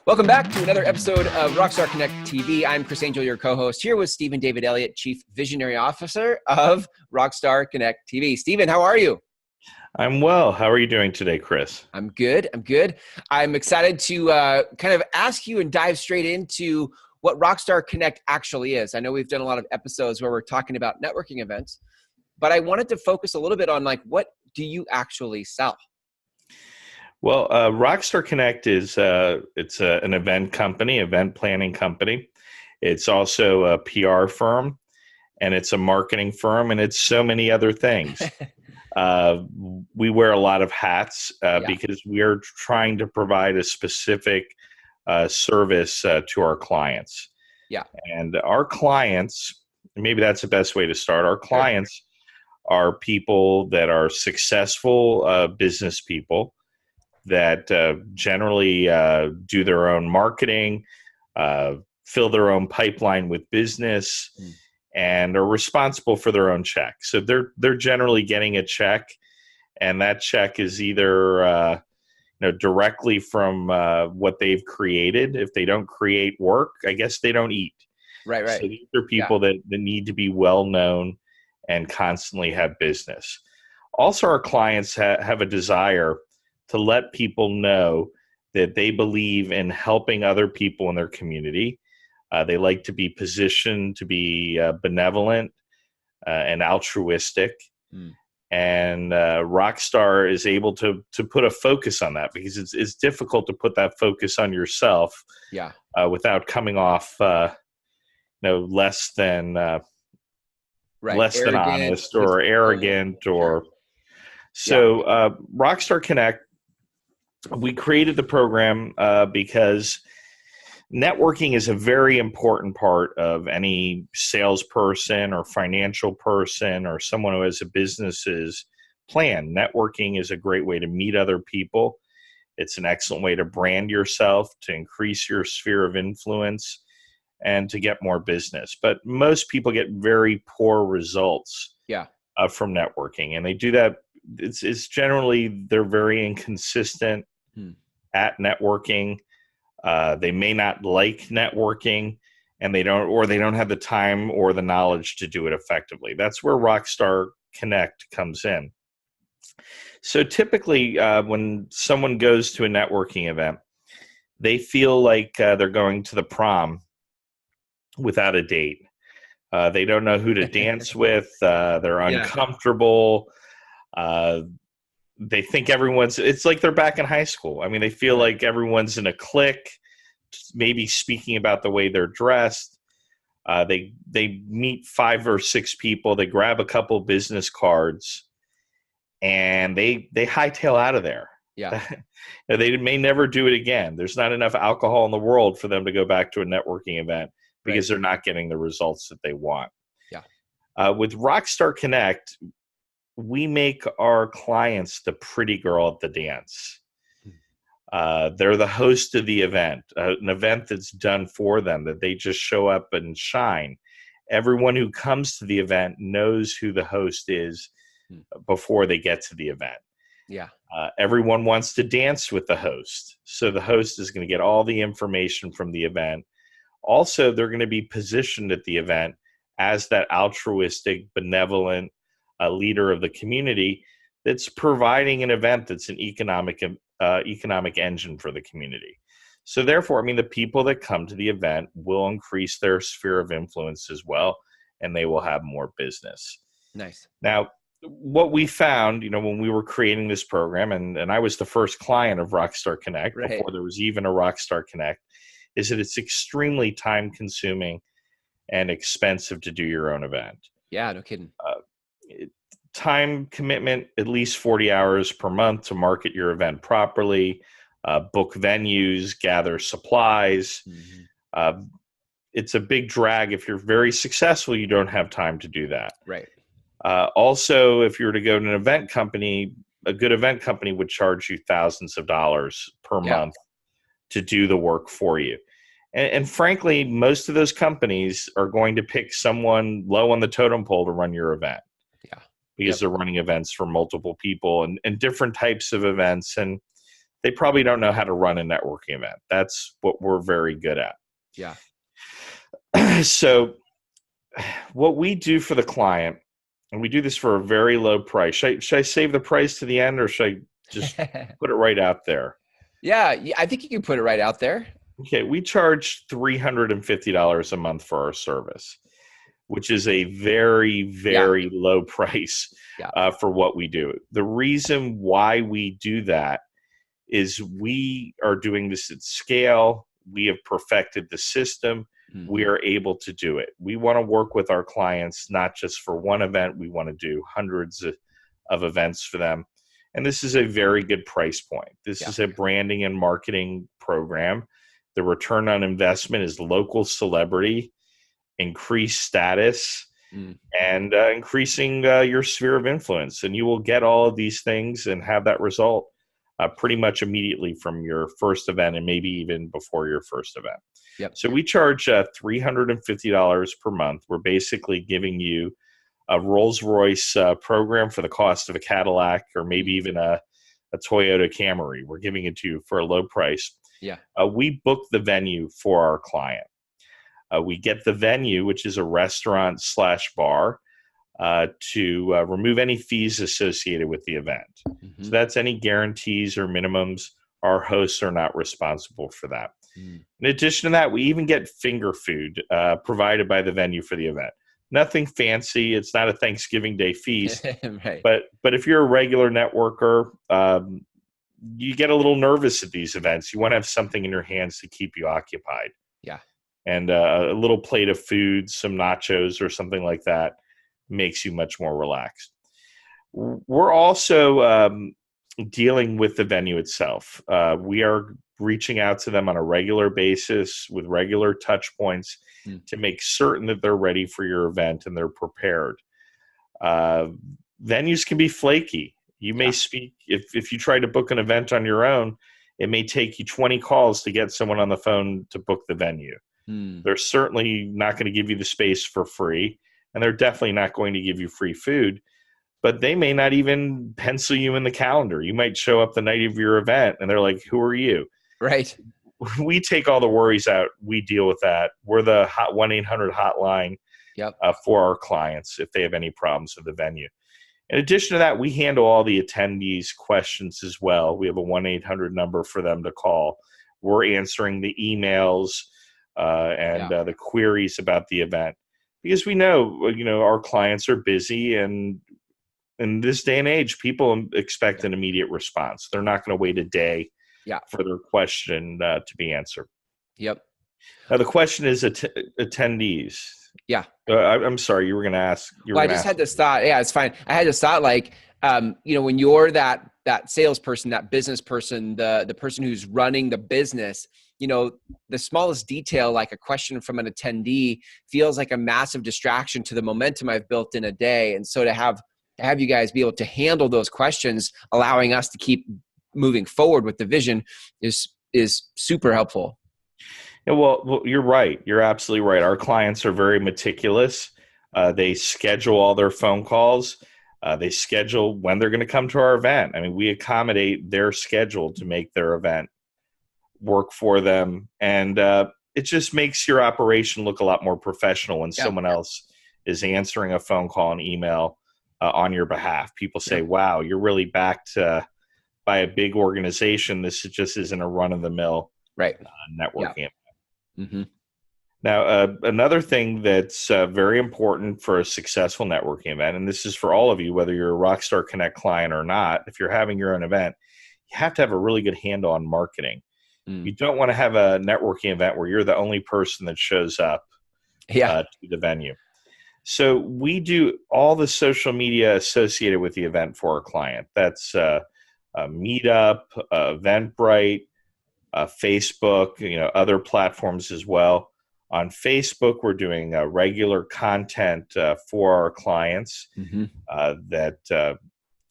Welcome back to another episode of Rockstar Connect TV. I'm Chris Angell, your co-host, here with Stephen David Elliot, Chief Visionary Officer of Rockstar Connect TV. Stephen, how are you? I'm well. How are you doing today, Chris? I'm good. I'm excited to kind of ask you and dive straight into what Rockstar Connect actually is. I know we've done a lot of episodes where we're talking about networking events, but I wanted to focus a little bit on what do you actually sell? Well, Rockstar Connect is it's an event company, event planning company. It's also a PR firm, and it's a marketing firm, and it's so many other things. We wear a lot of hats because we are trying to provide a specific service to our clients. Yeah. And our clients, maybe that's the best way to start. Our clients are people that are successful business people that generally do their own marketing, fill their own pipeline with business, and are responsible for their own check. So they're generally getting a check, and that check is either directly from what they've created. If they don't create work, I guess they don't eat. Right. So these are people that need to be well known and constantly have business. Also, our clients have a desire to let people know that they believe in helping other people in their community. They like to be positioned to be benevolent and altruistic. And Rockstar is able to put a focus on that because it's difficult to put that focus on yourself without coming off less than honest or arrogant or Rockstar Connect. We created the program because networking is a very important part of any salesperson or financial person or someone who has a business's plan. Networking is a great way to meet other people. It's an excellent way to brand yourself, to increase your sphere of influence, and to get more business. But most people get very poor results from networking, and they do that. It's generally they're very inconsistent at networking. They may not like networking, and they don't have the time or the knowledge to do it effectively. That's where Rockstar Connect comes in. So typically, when someone goes to a networking event, they feel like they're going to the prom without a date. They don't know who to dance with. They're uncomfortable. They think it's like they're back in high school. I mean, they feel like everyone's in a clique, maybe speaking about the way they're dressed. They meet 5 or 6 people. They grab a couple business cards, and they hightail out of there. Yeah. They may never do it again. There's not enough alcohol in the world for them to go back to a networking event because they're not getting the results that they want. Yeah. With Rockstar Connect, we make our clients the pretty girl at the dance. They're the host of the event, an event that's done for them, that they just show up and shine. Everyone who comes to the event knows who the host is before they get to the event. Yeah. Everyone wants to dance with the host. So the host is going to get all the information from the event. Also, they're going to be positioned at the event as that altruistic, benevolent leader of the community that's providing an event that's an economic engine for the community. So therefore, I mean, the people that come to the event will increase their sphere of influence as well, and they will have more business. Nice. Now, what we found, when we were creating this program, and I was the first client of Rockstar Connect before there was even a Rockstar Connect, is that it's extremely time-consuming and expensive to do your own event. Yeah, no kidding. Time commitment, at least 40 hours per month to market your event properly, book venues, gather supplies. It's a big drag. If you're very successful, you don't have time to do that. Right. Also, if you were to go to an event company, a good event company would charge you thousands of dollars per month to do the work for you. And frankly, most of those companies are going to pick someone low on the totem pole to run your event. Because they're running events for multiple people and different types of events. And they probably don't know how to run a networking event. That's what we're very good at. Yeah. So what we do for the client, and we do this for a very low price. Should I save the price to the end, or should I just put it right out there? Yeah, I think you can put it right out there. Okay, we charge $350 a month for our service, which is a very, very low price for what we do. The reason why we do that is we are doing this at scale. We have perfected the system. We are able to do it. We want to work with our clients, not just for one event. We want to do hundreds of events for them. And this is a very good price point. This is a branding and marketing program. The return on investment is local celebrity, increased status, and increasing your sphere of influence. And you will get all of these things and have that result pretty much immediately from your first event, and maybe even before your first event. So we charge $350 per month. We're basically giving you a Rolls-Royce program for the cost of a Cadillac, or maybe even a Toyota Camry. We're giving it to you for a low price. We book the venue for our client. We get the venue, which is a restaurant/bar, to remove any fees associated with the event. So that's any guarantees or minimums. Our hosts are not responsible for that. In addition to that, we even get finger food provided by the venue for the event. Nothing fancy. It's not a Thanksgiving Day feast. But if you're a regular networker, you get a little nervous at these events. You want to have something in your hands to keep you occupied. And a little plate of food, some nachos or something like that makes you much more relaxed. We're also dealing with the venue itself. We are reaching out to them on a regular basis with regular touch points to make certain that they're ready for your event and they're prepared. Venues can be flaky. You may speak, if you try to book an event on your own, it may take you 20 calls to get someone on the phone to book the venue. They're certainly not going to give you the space for free, and they're definitely not going to give you free food, but they may not even pencil you in the calendar. You might show up the night of your event, and they're like, who are you? We take all the worries out. We deal with that. We're the 1-800 hotline for our clients if they have any problems with the venue. In addition to that, we handle all the attendees' questions as well. We have a 1-800 number for them to call. We're answering the emails and the queries about the event, because we know, our clients are busy, and in this day and age, people expect an immediate response. They're not going to wait a day for their question to be answered. Now, the question is attendees. I'm sorry, you were going to ask. I just had this thought. Yeah, it's fine. I had this thought, like, when you're that salesperson, that business person, the person who's running the business, the smallest detail, like a question from an attendee, feels like a massive distraction to the momentum I've built in a day. And so to have you guys be able to handle those questions, allowing us to keep moving forward with the vision is super helpful. Yeah, well, you're right. You're absolutely right. Our clients are very meticulous. They schedule all their phone calls. They schedule when they're going to come to our event. I mean, we accommodate their schedule to make their event work for them. And it just makes your operation look a lot more professional when someone else is answering a phone call and email on your behalf. People say, wow, you're really backed by a big organization. This just isn't a run-of-the-mill networking event. Now, another thing that's very important for a successful networking event, and this is for all of you, whether you're a Rockstar Connect client or not, if you're having your own event, you have to have a really good handle on marketing. You don't want to have a networking event where you're the only person that shows up to the venue. So we do all the social media associated with the event for our client. That's Meetup, Eventbrite, Facebook, other platforms as well. On Facebook, we're doing regular content for our clients that,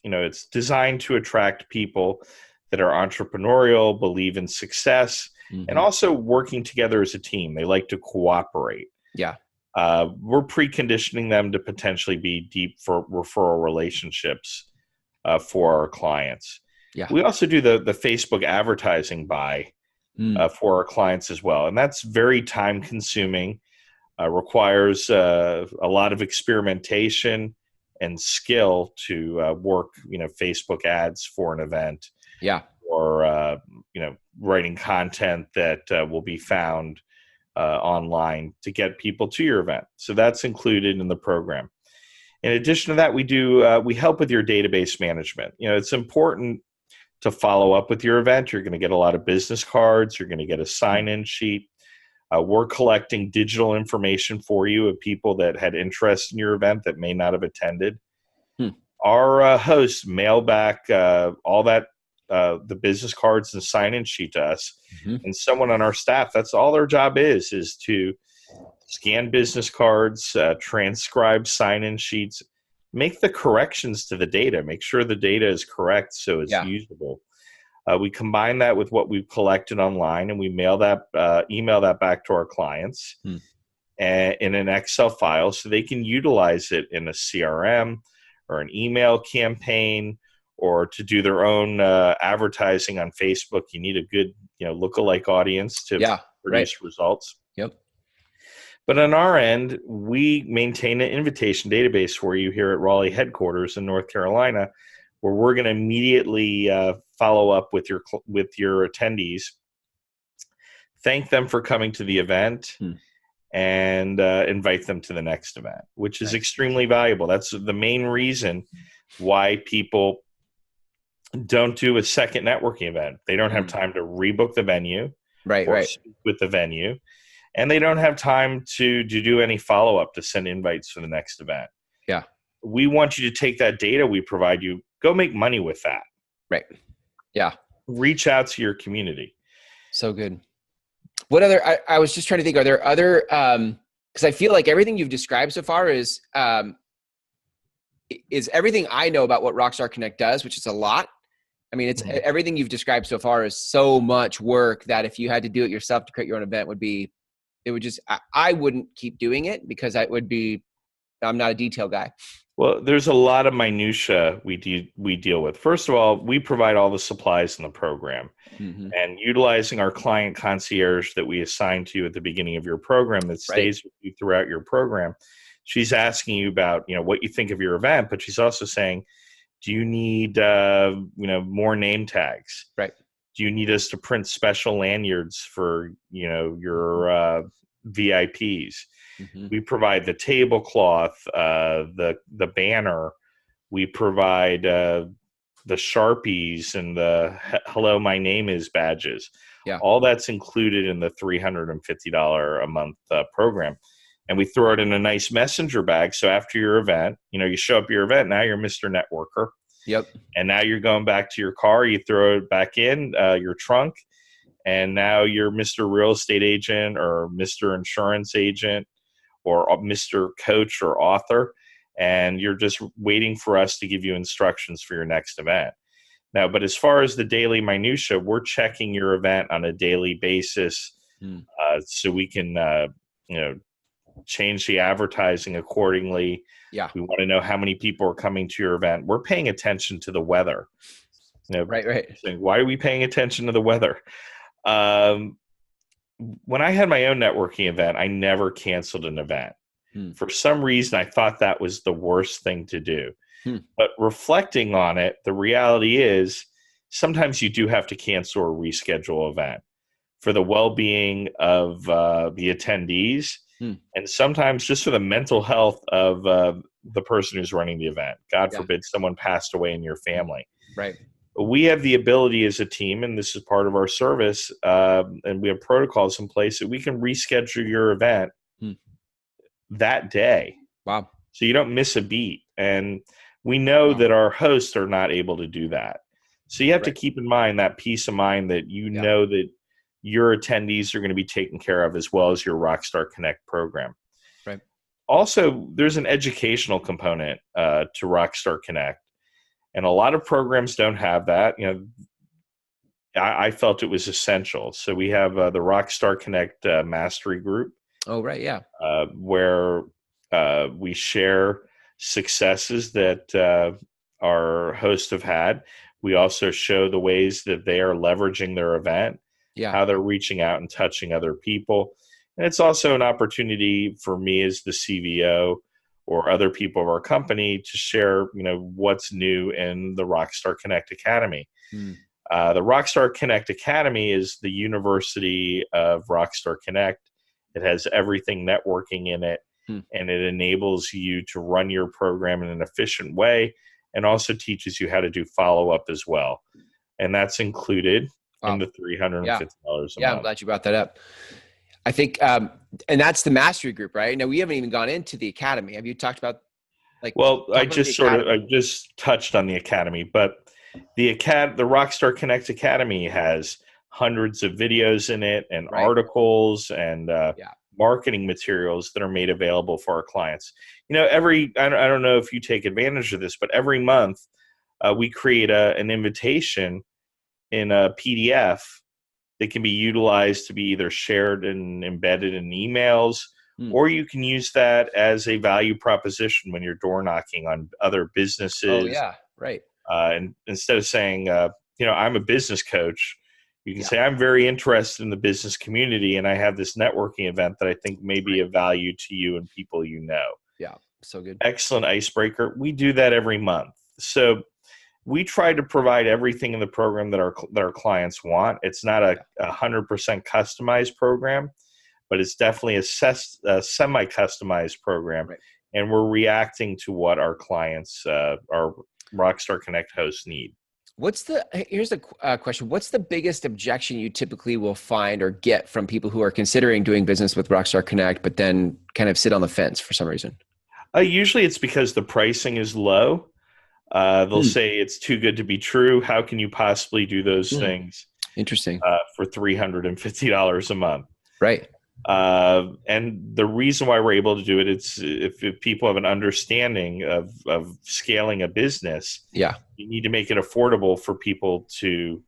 it's designed to attract people that are entrepreneurial, believe in success, and also working together as a team. They like to cooperate. We're preconditioning them to potentially be deep for referral relationships for our clients. Yeah. We also do the Facebook advertising buy for our clients as well. And that's very time consuming, requires a lot of experimentation and skill to work, Facebook ads for an event, Yeah. or, writing content that will be found online to get people to your event. So that's included in the program. In addition to that, we help with your database management. It's important to follow up with your event. You're going to get a lot of business cards. You're going to get a sign-in sheet. We're collecting digital information for you of people that had interest in your event that may not have attended. Our hosts mail back all that, the business cards and sign-in sheet to us. And someone on our staff, that's all their job is to scan business cards, transcribe sign-in sheets, make the corrections to the data, make sure the data is correct so it's usable. We combine that with what we've collected online, and we email that back to our clients in an Excel file so they can utilize it in a CRM or an email campaign, or to do their own advertising on Facebook. You need a good, lookalike audience to produce results. Yep. But on our end, we maintain an invitation database for you here at Raleigh headquarters in North Carolina, where we're going to immediately follow up with your attendees, thank them for coming to the event, and invite them to the next event, which is extremely valuable. That's the main reason why people don't do a second networking event. They don't have time to rebook the venue, speak with the venue, and they don't have time to do any follow-up to send invites for the next event. Yeah. We want you to take that data we provide you, go make money with that. Right. Yeah. Reach out to your community. So good. What other, I was just trying to think, are there other, because I feel like everything you've described so far is everything I know about what Rockstar Connect does, which is a lot. I mean, it's everything you've described so far is so much work that if you had to do it yourself to create your own event I wouldn't keep doing it because I'm not a detail guy. Well, there's a lot of minutia we deal with. First of all, we provide all the supplies in the program, and utilizing our client concierge that we assign to you at the beginning of your program that stays with you throughout your program. She's asking you about, what you think of your event, but she's also saying, do you need, more name tags? Right. Do you need us to print special lanyards for, your VIPs? We provide the tablecloth, the banner. We provide the Sharpies and the "Hello, my name is" badges. Yeah. All that's included in the $350 a month program. And we throw it in a nice messenger bag. So after your event, you show up at your event, now you're Mr. Networker. Yep. And now you're going back to your car, you throw it back in your trunk, and now you're Mr. Real Estate Agent or Mr. Insurance Agent or Mr. Coach or Author, and you're just waiting for us to give you instructions for your next event. Now, but as far as the daily minutia, we're checking your event on a daily basis so we can, change the advertising accordingly. Yeah. We want to know how many people are coming to your event. We're paying attention to the weather. Right. Saying, why are we paying attention to the weather? When I had my own networking event, I never canceled an event. For some reason, I thought that was the worst thing to do. But reflecting on it, the reality is sometimes you do have to cancel or reschedule an event for the well-being of the attendees, and sometimes just for the mental health of the person who's running the event. God forbid someone passed away in your family. Right. We have the ability as a team, and this is part of our service, and we have protocols in place that we can reschedule your event that day. Wow. So you don't miss a beat. And we know that our hosts are not able to do that. So you have to keep in mind that peace of mind that know that your attendees are going to be taken care of, as well as your Rockstar Connect program. Right. Also, there's an educational component to Rockstar Connect. And a lot of programs don't have that. I felt it was essential. So we have the Rockstar Connect Mastery Group. Oh, right. Yeah. Where we share successes that our hosts have had. We also show the ways that they are leveraging their event, Yeah. how they're reaching out and touching other people. And it's also an opportunity for me as the CVO or other people of our company to share, what's new in the Rockstar Connect Academy. Mm. The Rockstar Connect Academy is the university of Rockstar Connect. It has everything networking in it, and it enables you to run your program in an efficient way, and also teaches you how to do follow-up as well. And that's included in the $350 a month. Yeah, I'm glad you brought that up. I think, and that's the mastery group, right? Now, we haven't even gone into the academy. Have you talked about I just touched on the academy, but the Rockstar Connect Academy has hundreds of videos in it and articles and marketing materials that are made available for our clients. I don't know if you take advantage of this, but every month we create an invitation in a PDF that can be utilized to be either shared and embedded in emails, or you can use that as a value proposition when you're door knocking on other businesses. Oh, yeah, right. And instead of saying, I'm a business coach, you can say, I'm very interested in the business community, and I have this networking event that I think may be of value to you and people you know. Yeah, so good. Excellent icebreaker. We do that every month. So we try to provide everything in the program that our clients want. It's not a 100% customized program, but it's definitely a semi-customized program. Right. And we're reacting to what our clients, our Rockstar Connect hosts need. Here's the question. What's the biggest objection you typically will find or get from people who are considering doing business with Rockstar Connect, but then kind of sit on the fence for some reason? Usually it's because the pricing is low. They'll say it's too good to be true. How can you possibly do those things? Interesting. For $350 a month. Right. And the reason why we're able to do it, it's if people have an understanding of scaling a business, you need to make it affordable for people to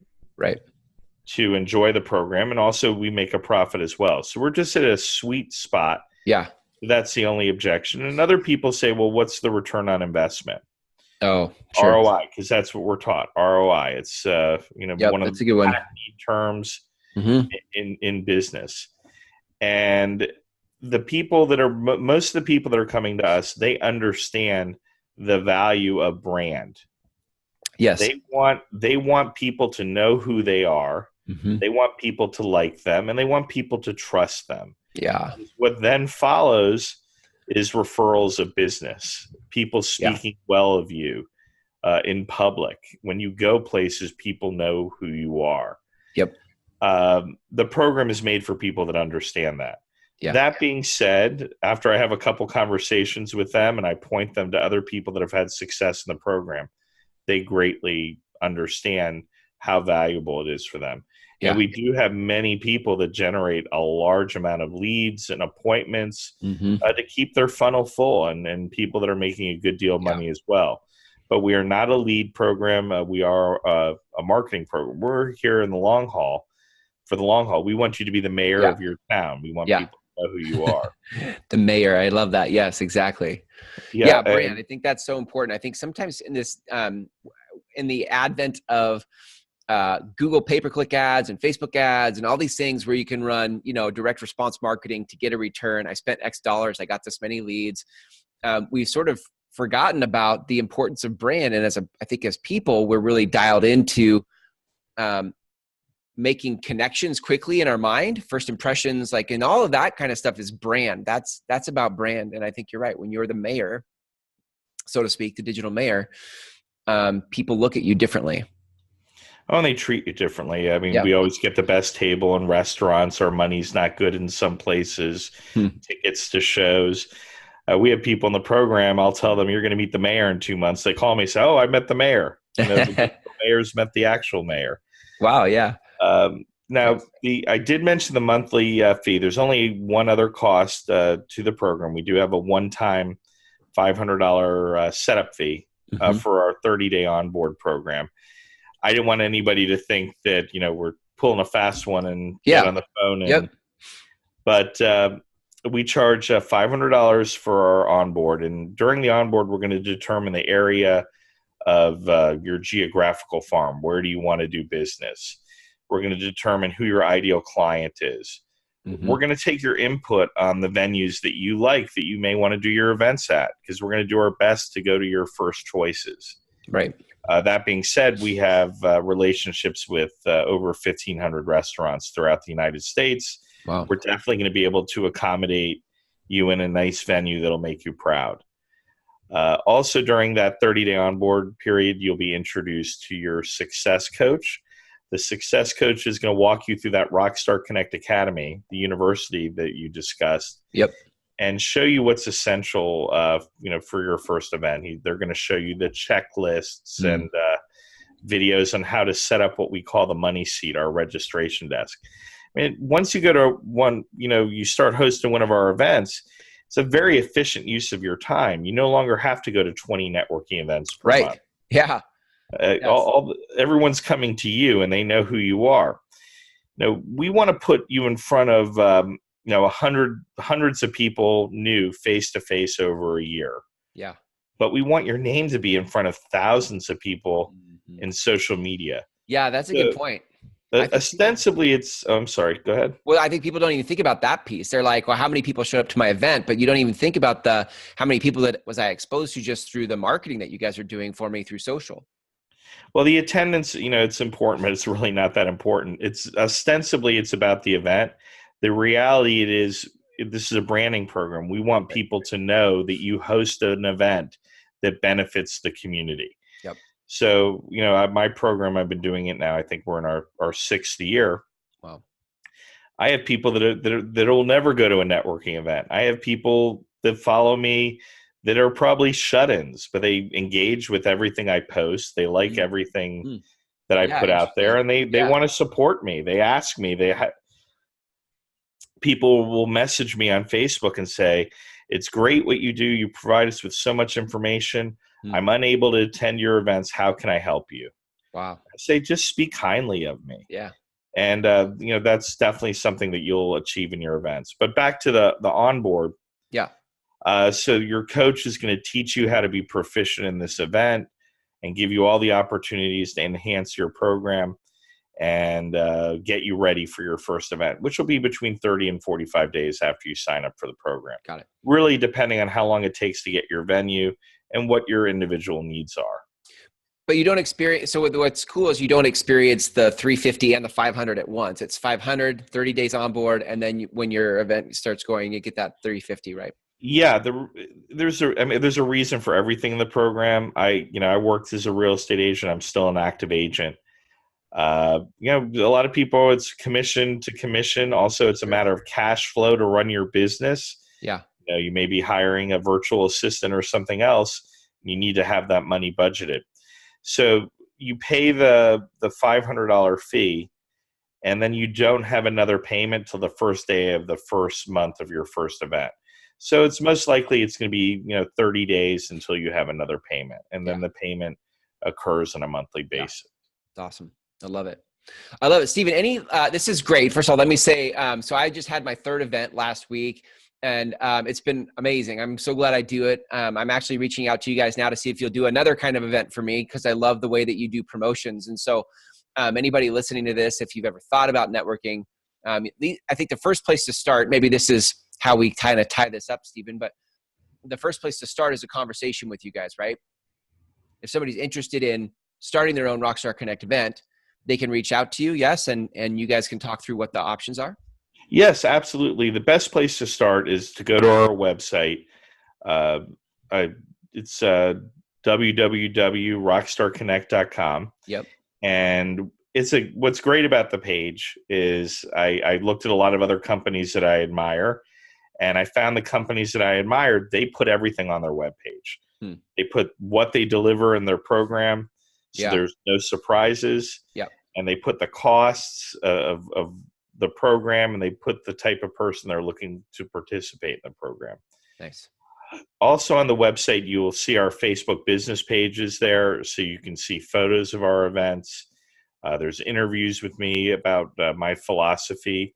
enjoy the program. And also we make a profit as well. So we're just at a sweet spot. Yeah. That's the only objection. And other people say, well, what's the return on investment? Oh, sure. ROI, because that's what we're taught. ROI. It's one of the hackneyed terms in business. And the people that are most of the people that are coming to us, they understand the value of brand. Yes, they want people to know who they are. They want people to like them, and they want people to trust them. Yeah. What then follows is referrals of business. People speaking well of you in public. When you go places, people know who you are. Yep. The program is made for people that understand that. Yeah. That being said, after I have a couple conversations with them and I point them to other people that have had success in the program, they greatly understand how valuable it is for them. Yeah. And we do have many people that generate a large amount of leads and appointments to keep their funnel full, and people that are making a good deal of money as well. But we are not a lead program. We are a marketing program. We're here in the long haul. For the long haul, we want you to be the mayor of your town. We want people to know who you are. The mayor. I love that. Yes, exactly. Yeah, brand. I think that's so important. I think sometimes in this, in the advent of Google pay-per-click ads and Facebook ads and all these things where you can run, direct response marketing to get a return. I spent X dollars. I got this many leads. We've sort of forgotten about the importance of brand. And I think as people, we're really dialed into making connections quickly in our mind, first impressions, and all of that kind of stuff is brand. That's about brand. And I think you're right. When you're the mayor, so to speak, the digital mayor, people look at you differently. Oh, and they treat you differently. I mean, we always get the best table in restaurants. Our money's not good in some places. Tickets to shows. We have people in the program. I'll tell them, you're going to meet the mayor in 2 months. They call me and say, oh, I met the mayor. The mayors met the actual mayor. Wow, yeah. Now, I did mention the monthly fee. There's only one other cost to the program. We do have a one-time $500 setup fee for our 30-day onboard program. I didn't want anybody to think that, we're pulling a fast one and get on the phone. But we charge $500 for our onboard. And during the onboard, we're going to determine the area of your geographical farm. Where do you want to do business? We're going to determine who your ideal client is. Mm-hmm. We're going to take your input on the venues that you like, that you may want to do your events at, because we're going to do our best to go to your first choices. Right. That being said, we have relationships with over 1,500 restaurants throughout the United States. Wow. We're definitely going to be able to accommodate you in a nice venue that'll make you proud. Also, during that 30-day onboard period, you'll be introduced to your success coach. The success coach is going to walk you through that Rockstar Connect Academy, the university that you discussed. Yep. And show you what's essential, for your first event. They're going to show you the checklists and videos on how to set up what we call the money seat, our registration desk. I mean, once you go to one, you start hosting one of our events, it's a very efficient use of your time. You no longer have to go to 20 networking events per month. Yeah. Yes. Everyone's coming to you, and they know who you are. We want to put you in front of hundreds of people new face to face over a year. Yeah. But we want your name to be in front of thousands of people in social media. Yeah, that's a good point. Ostensibly, I'm sorry, go ahead. Well, I think people don't even think about that piece. They're like, well, how many people showed up to my event? But you don't even think about how many people that was I exposed to just through the marketing that you guys are doing for me through social. Well, the attendance, it's important, but it's really not that important. It's ostensibly it's about the event. The reality this is a branding program. We want people to know that you host an event that benefits the community. Yep. So, my program, I've been doing it now. I think we're in our sixth year. Wow. I have people that will never go to a networking event. I have people that follow me that are probably shut-ins, but they engage with everything I post. They like everything that I put out there, and they want to support me. They ask me. People will message me on Facebook and say, "It's great what you do. You provide us with so much information. I'm unable to attend your events. How can I help you?" Wow. I say, just speak kindly of me. Yeah. And, that's definitely something that you'll achieve in your events. But back to the onboard. Yeah. So your coach is going to teach you how to be proficient in this event and give you all the opportunities to enhance your program and get you ready for your first event, which will be between 30 and 45 days after you sign up for the program. Got it. Really depending on how long it takes to get your venue and what your individual needs are. But you don't experience, so what's cool is you don't experience the 350 and the 500 at once. It's 500, 30 days on board, and then when your event starts going, you get that 350, right? Yeah, there's a reason for everything in the program. I worked as a real estate agent. I'm still an active agent. A lot of people, it's commission to commission. Also, it's a matter of cash flow to run your business. Yeah. You may be hiring a virtual assistant or something else. You need to have that money budgeted. So you pay the $500 fee, and then you don't have another payment till the first day of the first month of your first event. So it's most likely it's going to be 30 days until you have another payment, and then the payment occurs on a monthly basis. That's awesome. I love it. Stephen, this is great. First of all, let me say, so I just had my third event last week, and it's been amazing. I'm so glad I do it. I'm actually reaching out to you guys now to see if you'll do another kind of event for me, because I love the way that you do promotions. And so anybody listening to this, if you've ever thought about networking, I think the first place to start, maybe this is how we kind of tie this up, Stephen, but the first place to start is a conversation with you guys, right? If somebody's interested in starting their own Rockstar Connect event, they can reach out to you, yes, and you guys can talk through what the options are? Yes, absolutely. The best place to start is to go to our website. It's www.rockstarconnect.com. Yep. And what's great about the page is I looked at a lot of other companies that I admire, and I found the companies that I admired, they put everything on their webpage. They put what they deliver in their program, so there's no surprises. Yeah. And they put the costs of the program, and they put the type of person they're looking to participate in the program. Nice. Also on the website, you will see our Facebook business pages there, so you can see photos of our events. There's interviews with me about my philosophy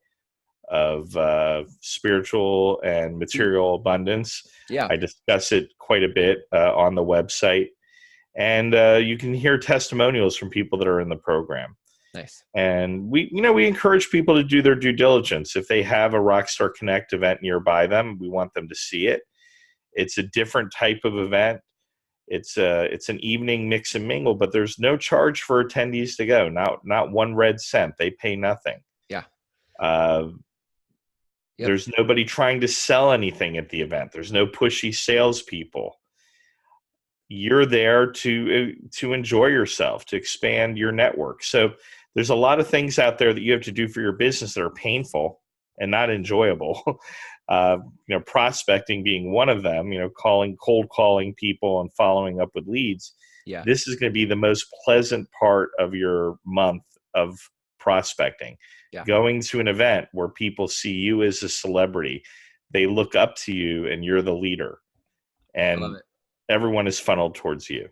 of spiritual and material abundance. Yeah. I discuss it quite a bit on the website. and you can hear testimonials from people that are in the program. Nice. And we encourage people to do their due diligence. If they have a Rockstar Connect event nearby them, we want them to see it. It's a different type of event. It's an evening mix and mingle, but there's no charge for attendees to go. Not one red cent. They pay nothing. Yeah. There's nobody trying to sell anything at the event. There's no pushy salespeople. You're there to enjoy yourself, to expand your network. So there's a lot of things out there that you have to do for your business that are painful and not enjoyable. Prospecting being one of them, cold calling people and following up with leads. Yeah. This is going to be the most pleasant part of your month of prospecting. Yeah. Going to an event where people see you as a celebrity, they look up to you and you're the leader. And everyone is funneled towards you.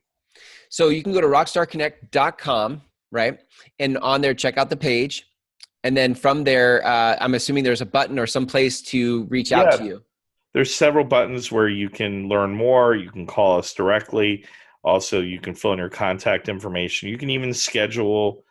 So you can go to rockstarconnect.com, right? And on there, check out the page. And then from there, I'm assuming there's a button or some place to reach out to you. There's several buttons where you can learn more. You can call us directly. Also, you can fill in your contact information. You can even schedule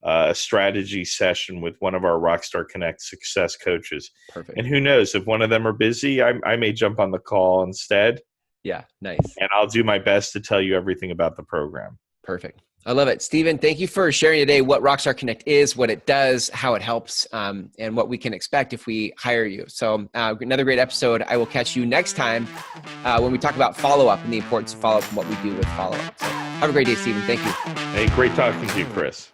a strategy session with one of our Rockstar Connect success coaches. Perfect. And who knows, if one of them are busy, I may jump on the call instead. Yeah, nice. And I'll do my best to tell you everything about the program. Perfect. I love it. Stephen, thank you for sharing today what Rockstar Connect is, what it does, how it helps, and what we can expect if we hire you. So another great episode. I will catch you next time when we talk about follow-up and the importance of follow-up and what we do with follow-up. So have a great day, Stephen. Thank you. Hey, great talking to you, Chris.